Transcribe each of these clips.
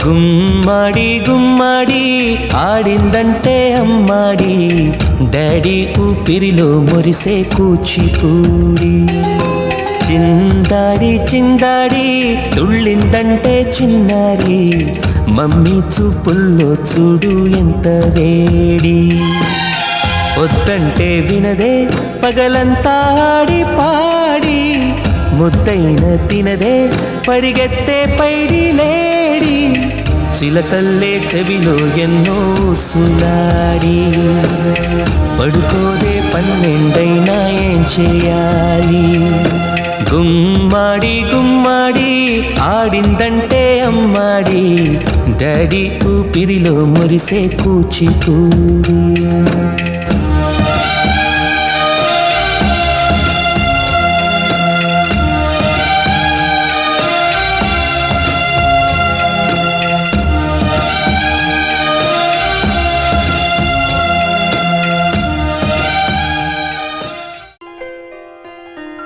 గుమ్మడి గుమ్మడి ఆడిందంటే అమ్మాడి, daddy ఊపిరిలో మురిసే కూచిపూడి. చిందాడి చిందాడి తుళ్ళిందంటే చిన్నారి, మమ్మీ చూపుల్లో చూడు ఎంత వేడి. వద్దంటే వినదే పగలంతా ఆడి పాడి, ముద్దైన తినదే పరిగెత్తే పైడి లేడి. చిలకల్లే చెవిలో ఎన్నో సులాడి, పడుకోదే పన్నెండైనా ఏం చేయాలి. గుమ్మాడి గుమ్మాడి ఆడిందంటే అమ్మాడి, డాడీ ఊపిరిలో మురిసే కూచిపూడి.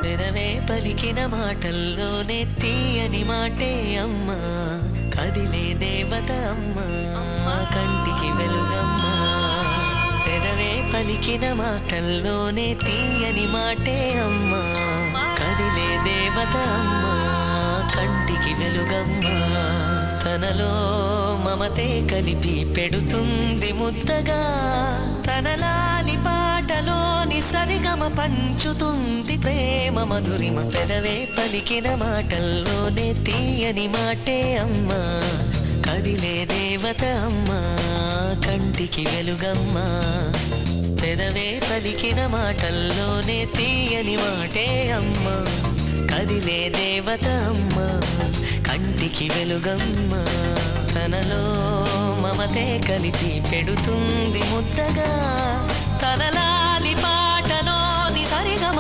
పెదవే పలికిన మాటల్లోనే తీయని మాటే అమ్మా, కదిలే దేవత అమ్మా, కంటికి వెలుగమ్మా. పెదవే పలికిన మాటల్లోనే తీయని మాటే అమ్మా, కదిలే దేవత అమ్మా, కంటికి వెలుగమ్మా. తనలో మమతే కలిపి పెడుతుంది ముద్దగా, తనలాలి పాటలోని సరిగమ పంచుతుంది ప్రేమ మధురిమ. పెదవే పలికిన మాటల్లోనే తీయని మాటే అమ్మా, కదిలే దేవత అమ్మా, కంటికి వెలుగమ్మా. పెదవే పలికిన మాటల్లోనే తీయని మాటే అమ్మా, కదిలే దేవత అమ్మా, కంటికి వెలుగమ్మా. తనలో మమతే కలిపి పెడుతుంది ముద్దగా, తనలాలి పాటలోని సరిగమ